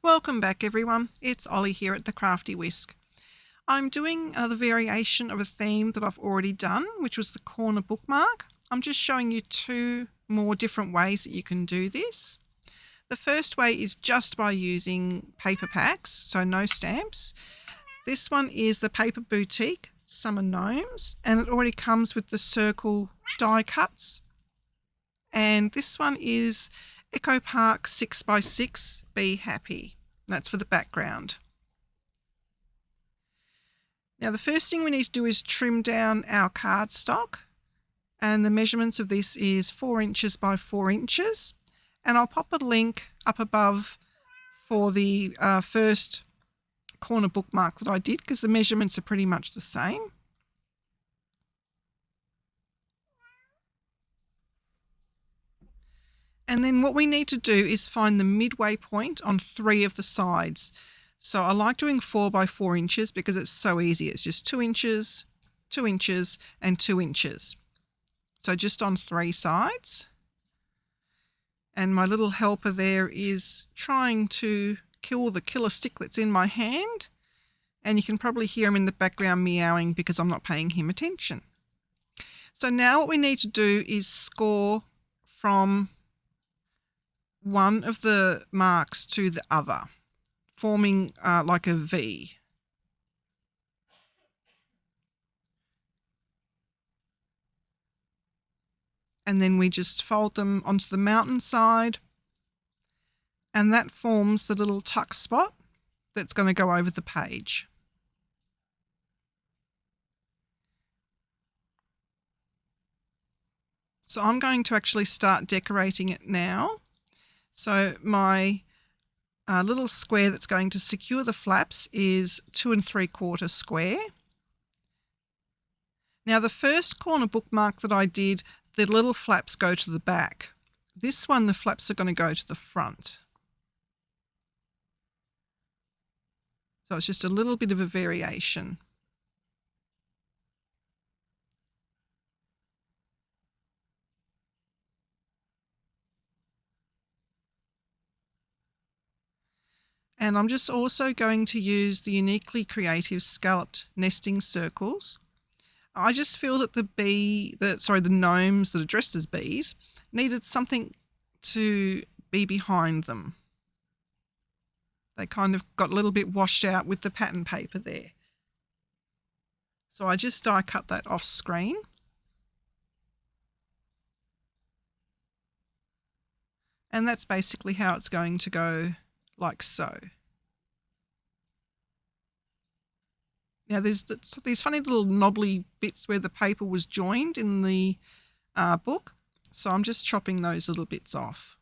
Welcome back everyone, it's Ollie here at the Crafty Whisk. I'm doing another variation of a theme that I've already done, which was the corner bookmark. I'm just showing you two more different ways that you can do this. The first way is just by using paper packs, so no stamps. This one is the Paper Boutique Summer Gnomes, and it already comes with the circle die cuts. And this one is Echo Park 6x6 Be Happy. That's for the background. Now the first thing we need to do is trim down our cardstock, and the measurements of this is 4 inches by 4 inches, and I'll pop a link up above for the first corner bookmark that I did because the measurements are pretty much the same. And then what we need to do is find the midway point on 3 of the sides. So I like doing 4 by 4 inches because it's so easy. It's just 2 inches, 2 inches, and 2 inches. So just on 3 sides. And my little helper there is trying to kill the killer stick that's in my hand. And you can probably hear him in the background meowing because I'm not paying him attention. So now what we need to do is score from one of the marks to the other, forming like a V. And then we just fold them onto the mountain side, and that forms the little tuck spot that's going to go over the page. So I'm going to actually start decorating it now. So my little square that's going to secure the flaps is 2 3/4 square. Now the first corner bookmark that I did, the little flaps go to the back. This one, the flaps are going to go to the front. So it's just a little bit of a variation. And I'm just also going to use the Uniquely Creative Scalloped Nesting Circles. I just feel that the gnomes that are dressed as bees needed something to be behind them. They kind of got a little bit washed out with the pattern paper there. So I just die cut that off screen. And that's basically how it's going to go, like so. Now there's these funny little knobbly bits where the paper was joined in the book. So I'm just chopping those little bits off.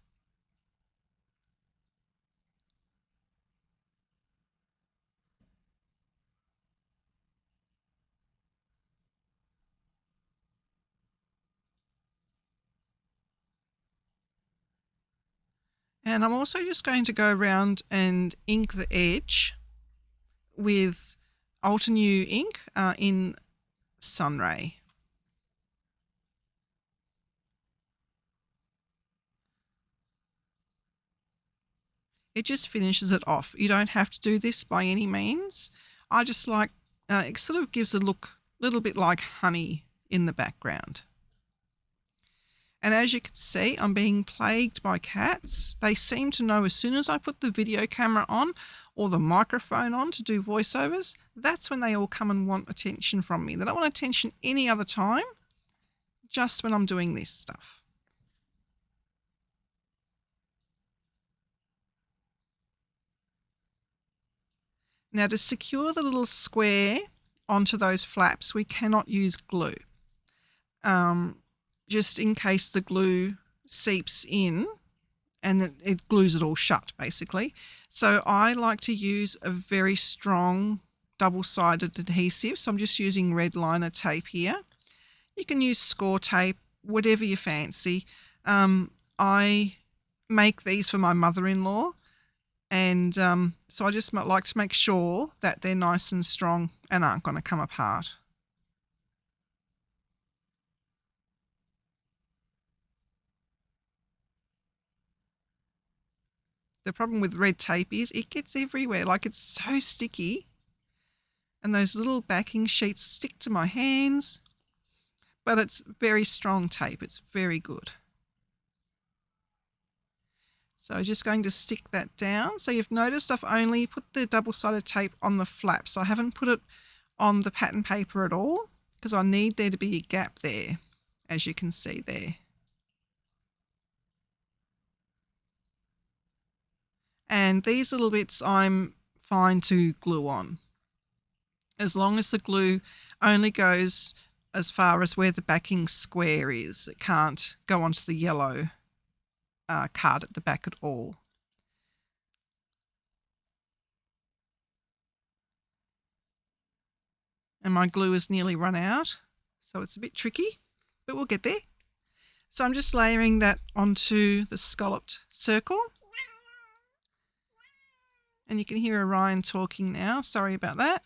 And I'm also just going to go around and ink the edge with Altenew ink in Sunray. It just finishes it off. You don't have to do this by any means. I just like, it sort of gives a look a little bit like honey in the background. And as you can see, I'm being plagued by cats. They seem to know as soon as I put the video camera on or the microphone on to do voiceovers, that's when they all come and want attention from me. They don't want attention any other time, just when I'm doing this stuff. Now to secure the little square onto those flaps, we cannot use glue. Just in case the glue seeps in and it glues it all shut basically. So I like to use a very strong double-sided adhesive. So I'm just using red liner tape here. You can use score tape, whatever you fancy. I make these for my mother-in-law, and so I just like to make sure that they're nice and strong and aren't going to come apart. The problem with red tape is it gets everywhere. Like, it's so sticky. And those little backing sheets stick to my hands. But it's very strong tape. It's very good. So just going to stick that down. So you've noticed I've only put the double-sided tape on the flap. So I haven't put it on the pattern paper at all because I need there to be a gap there, as you can see there. And these little bits I'm fine to glue on, as long as the glue only goes as far as where the backing square is. It can't go onto the yellow card at the back at all. And my glue has nearly run out, so it's a bit tricky, but we'll get there. So I'm just layering that onto the scalloped circle. And you can hear Orion talking now. Sorry about that.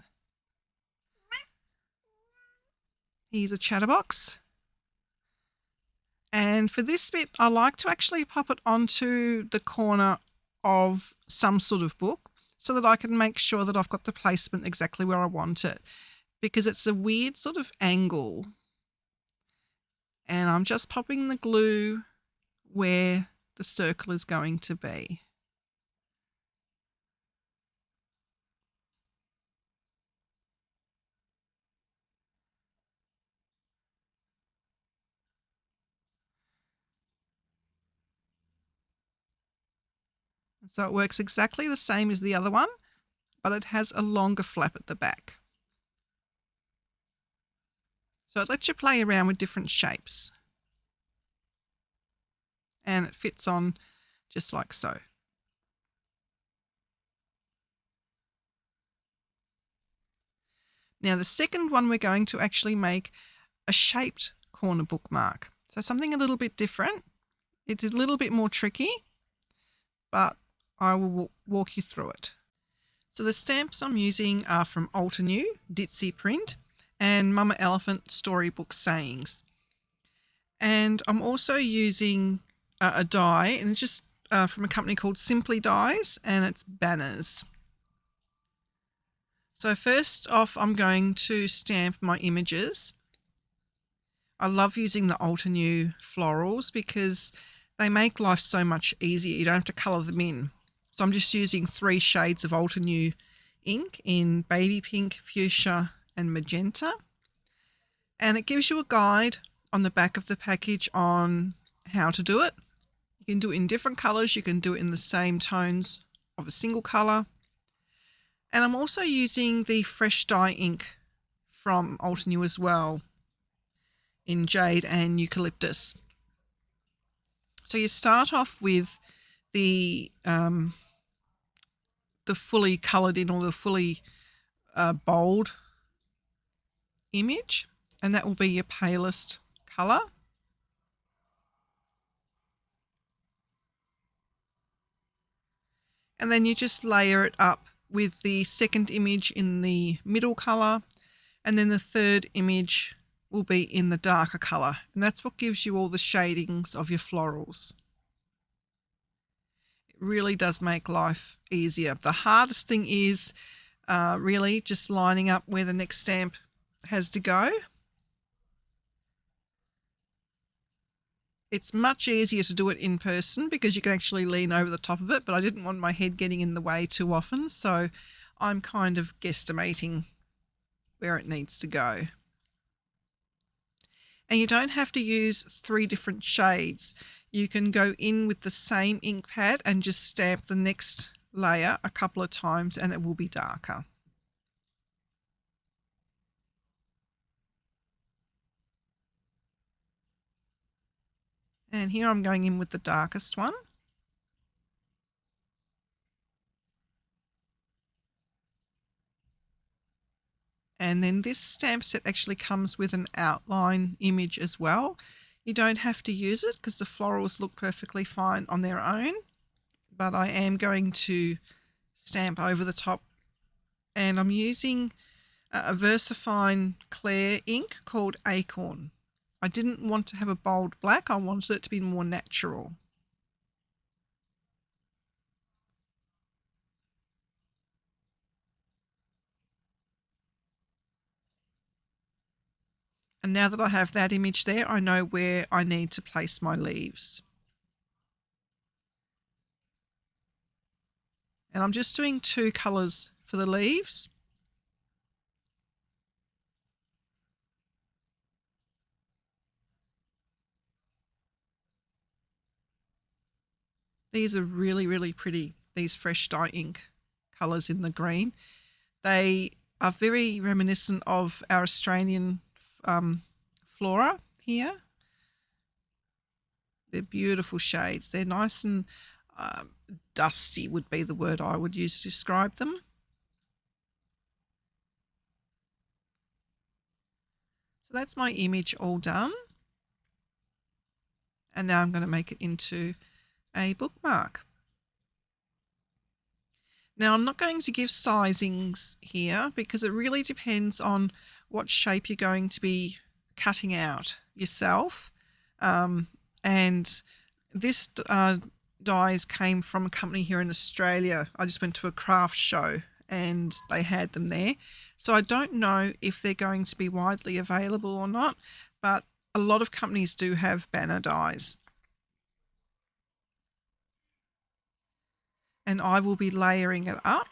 He's a chatterbox. And for this bit, I like to actually pop it onto the corner of some sort of book so that I can make sure that I've got the placement exactly where I want it, because it's a weird sort of angle. And I'm just popping the glue where the circle is going to be. So it works exactly the same as the other one, but it has a longer flap at the back. So it lets you play around with different shapes. And it fits on just like so. Now the second one, we're going to actually make a shaped corner bookmark. So something a little bit different. It's a little bit more tricky, but I will walk you through it. So the stamps I'm using are from Altenew, Ditzy Print, and Mama Elephant Storybook Sayings. And I'm also using a die, and it's just from a company called Simply Dies, and it's banners. So first off, I'm going to stamp my images. I love using the Altenew florals because they make life so much easier. You don't have to colour them in. So I'm just using 3 shades of Altenew ink in baby pink, fuchsia and magenta. And it gives you a guide on the back of the package on how to do it. You can do it in different colours. You can do it in the same tones of a single colour. And I'm also using the fresh dye ink from Altenew as well, in jade and eucalyptus. So you start off with the fully coloured in, or the fully bold image, and that will be your palest colour. And then you just layer it up with the second image in the middle colour, and then the third image will be in the darker colour, and that's what gives you all the shadings of your florals. It really does make life easier. The hardest thing is really just lining up where the next stamp has to go. It's much easier to do it in person because you can actually lean over the top of it, but I didn't want my head getting in the way too often, so I'm kind of guesstimating where it needs to go. And you don't have to use 3 different shades. You can go in with the same ink pad and just stamp the next layer a couple of times and it will be darker. And here I'm going in with the darkest one. And then this stamp set actually comes with an outline image as well. You don't have to use it because the florals look perfectly fine on their own, but I am going to stamp over the top, and I'm using a Versafine Clear ink called Acorn. I didn't want to have a bold black, I wanted it to be more natural. And now that I have that image there, I know where I need to place my leaves. And I'm just doing 2 colours for the leaves. These are really, really pretty, these fresh dye ink colours in the green. They are very reminiscent of our Australian flora here. They're beautiful shades. They're nice and dusty would be the word I would use to describe them. So that's my image all done. And now I'm going to make it into a bookmark. Now I'm not going to give sizings here because it really depends on what shape you're going to be cutting out yourself. And this dies came from a company here in Australia. I just went to a craft show and they had them there. So I don't know if they're going to be widely available or not, but a lot of companies do have banner dies. And I will be layering it up.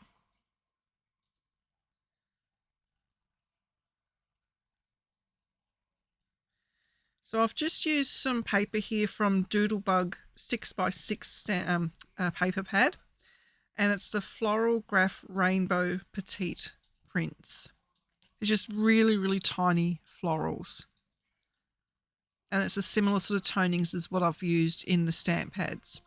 So I've just used some paper here from Doodlebug 6x6 paper pad, and it's the Floral Graph Rainbow Petite prints. It's just really, really tiny florals. And it's a similar sort of tonings as what I've used in the stamp pads.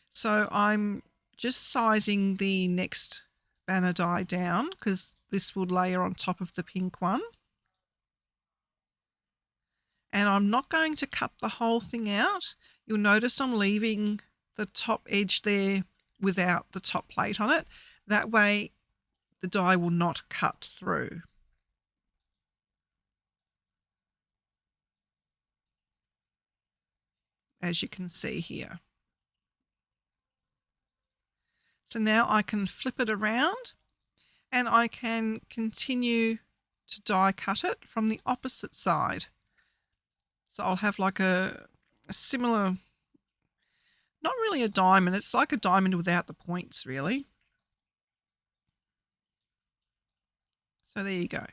So I'm just sizing the next banner die down because this will layer on top of the pink one. And I'm not going to cut the whole thing out. You'll notice I'm leaving the top edge there without the top plate on it. That way the die will not cut through. As you can see here. So now I can flip it around and I can continue to die cut it from the opposite side. So I'll have like a similar, not really a diamond, it's like a diamond without the points really. So there you go.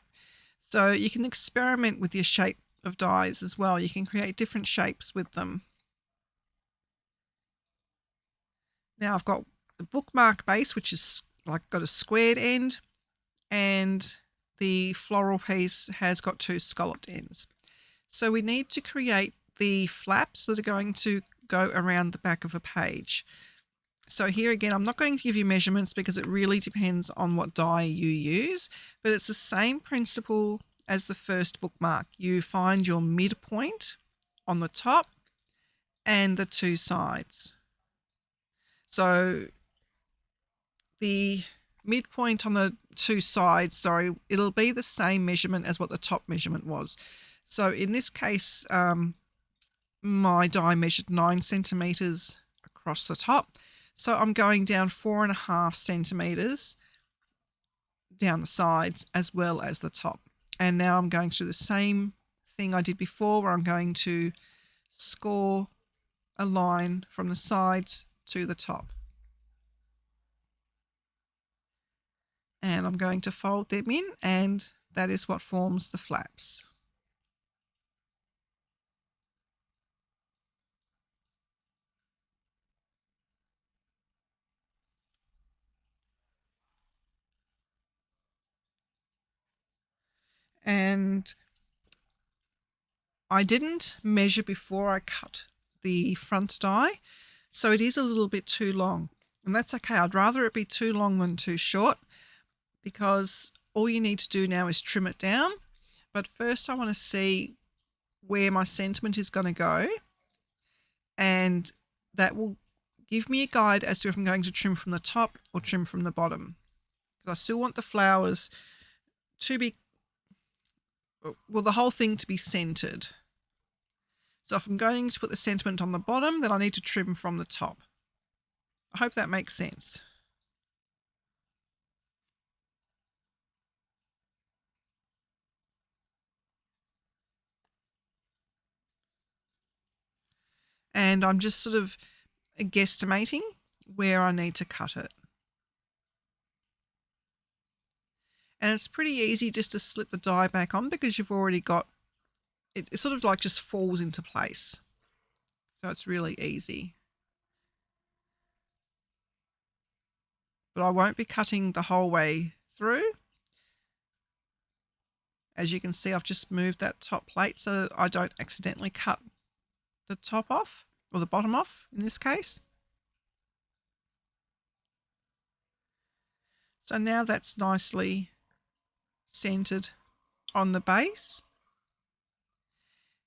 So you can experiment with your shape of dies as well. You can create different shapes with them. Now I've got the bookmark base, which is like got a squared end, and the floral piece has got 2 scalloped ends. So we need to create the flaps that are going to go around the back of a page. So here again, I'm not going to give you measurements because it really depends on what die you use, but it's the same principle as the first bookmark. You find your midpoint on the top and the 2 sides. So the midpoint on the 2 sides, it'll be the same measurement as what the top measurement was. So in this case, my die measured 9 centimeters across the top. So I'm going down 4.5 centimeters down the sides as well as the top. And now I'm going through the same thing I did before where I'm going to score a line from the sides to the top. And I'm going to fold them in, and that is what forms the flaps. And I didn't measure before I cut the front die, so it is a little bit too long. And that's okay. I'd rather it be too long than too short, because all you need to do now is trim it down. But first I want to see where my sentiment is going to go, and that will give me a guide as to if I'm going to trim from the top or trim from the bottom. Because I still want the flowers to be, well, the whole thing to be centered. So if I'm going to put the sentiment on the bottom, then I need to trim from the top. I hope that makes sense. and I'm just sort of guesstimating where I need to cut it. And it's pretty easy just to slip the die back on because you've already got it. It sort of like just falls into place. So it's really easy. But I won't be cutting the whole way through. As you can see, I've just moved that top plate so that I don't accidentally cut the top off, or the bottom off in this case. So now that's nicely centered on the base.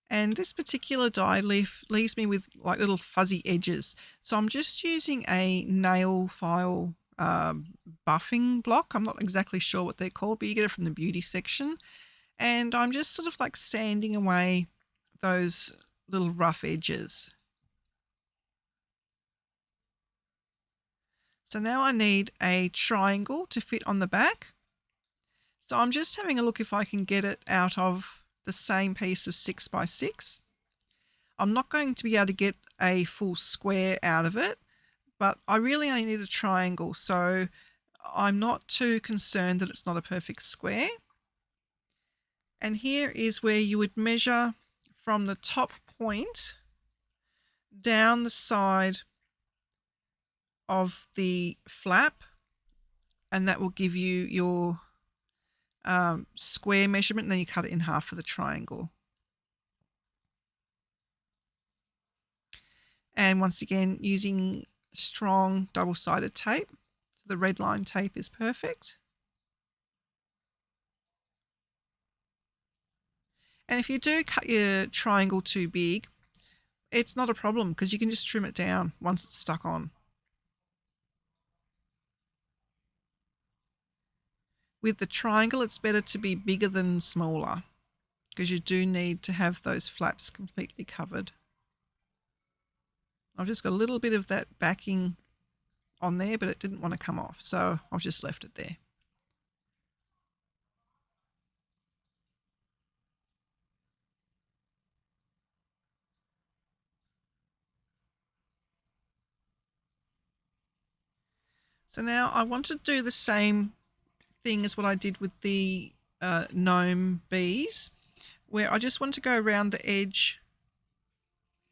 And this particular die leaves me with like little fuzzy edges. So I'm just using a nail file buffing block. I'm not exactly sure what they're called, but you get it from the beauty section. And I'm just sort of like sanding away those little rough edges. So now I need a triangle to fit on the back. So I'm just having a look if I can get it out of the same piece of 6x6. I'm not going to be able to get a full square out of it, but I really only need a triangle, so I'm not too concerned that it's not a perfect square. And here is where you would measure from the top point down the side of the flap, and that will give you your square measurement, and then you cut it in half for the triangle. And once again, using strong double-sided tape, so the red line tape is perfect. And if you do cut your triangle too big, it's not a problem because you can just trim it down once it's stuck on. With the triangle, it's better to be bigger than smaller because you do need to have those flaps completely covered. I've just got a little bit of that backing on there, but it didn't want to come off, so I've just left it there. So now I want to do the same thing as what I did with the gnome bees, where I just want to go around the edge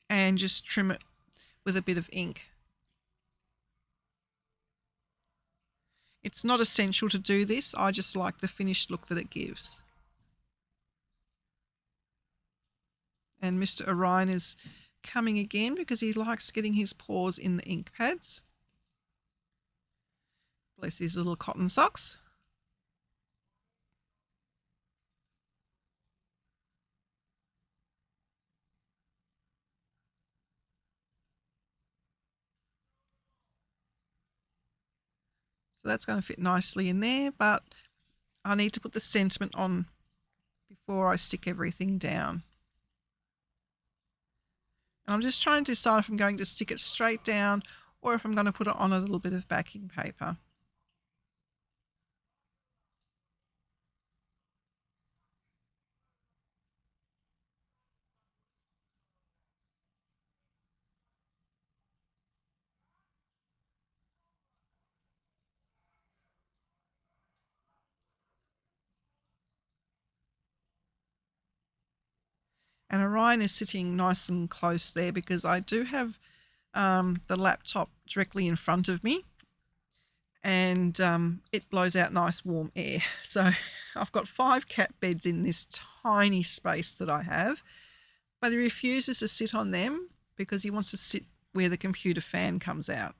and just trim it with a bit of ink. It's not essential to do this, I just like the finished look that it gives. And Mr. Orion is coming again because he likes getting his paws in the ink pads. Bless his little cotton socks. So that's going to fit nicely in there, but I need to put the sentiment on before I stick everything down. And I'm just trying to decide if I'm going to stick it straight down or if I'm going to put it on a little bit of backing paper. And Orion is sitting nice and close there because I do have the laptop directly in front of me, and it blows out nice warm air. So I've got 5 cat beds in this tiny space that I have, but he refuses to sit on them because he wants to sit where the computer fan comes out.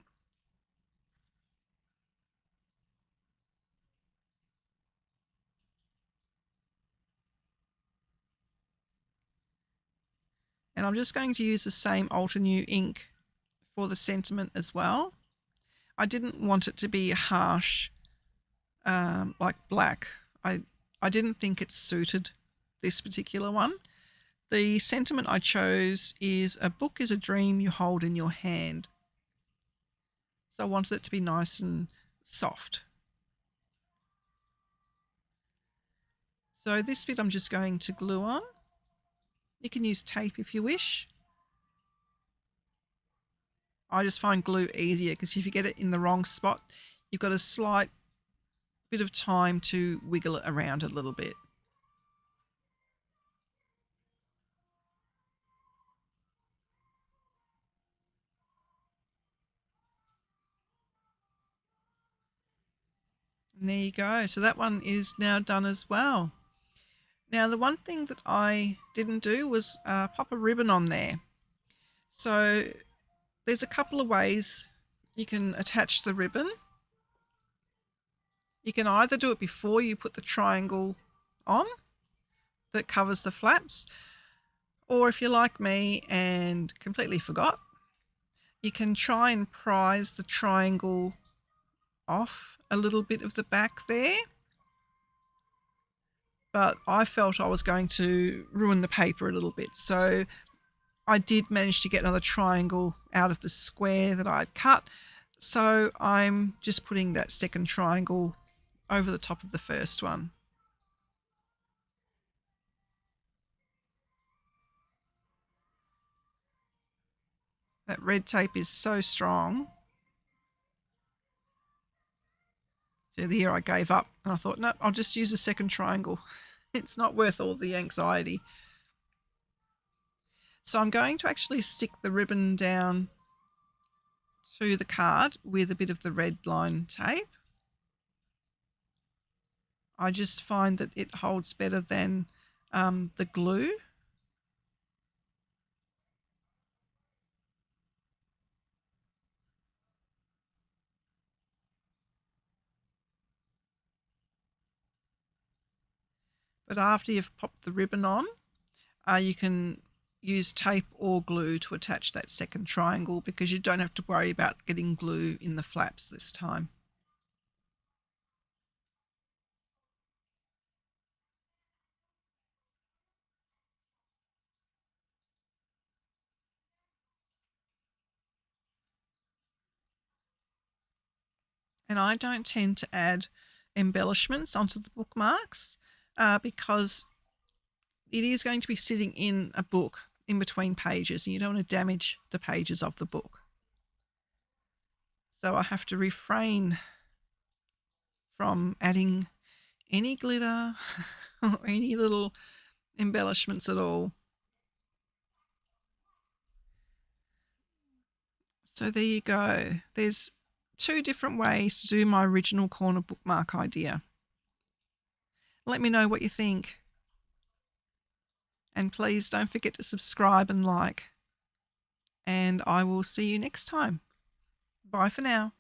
And I'm just going to use the same Ultra New ink for the sentiment as well. I didn't want it to be harsh like black. I didn't think it suited this particular one. The sentiment I chose is "A book is a dream you hold in your hand." So I wanted it to be nice and soft. So this bit I'm just going to glue on. You can use tape if you wish. I just find glue easier because if you get it in the wrong spot, you've got a slight bit of time to wiggle it around a little bit. And there you go. So that one is now done as well. Now the one thing that I didn't do was pop a ribbon on there. So there's a couple of ways you can attach the ribbon. You can either do it before you put the triangle on that covers the flaps, or if you're like me and completely forgot, you can try and prise the triangle off a little bit of the back there. But I felt I was going to ruin the paper a little bit, so I did manage to get another triangle out of the square that I'd cut. So I'm just putting that second triangle over the top of the first one. That red tape is so strong. So here I gave up and I thought, no, I'll just use a second triangle. It's not worth all the anxiety. So I'm going to actually stick the ribbon down to the card with a bit of the red line tape. I just find that it holds better than the glue. But after you've popped the ribbon on, you can use tape or glue to attach that second triangle because you don't have to worry about getting glue in the flaps this time. And I don't tend to add embellishments onto the bookmarks because it is going to be sitting in a book in between pages and you don't want to damage the pages of the book. So I have to refrain from adding any glitter or any little embellishments at all. So there you go. There's 2 different ways to do my original corner bookmark idea. Let me know what you think. And please don't forget to subscribe and like. And I will see you next time. Bye for now.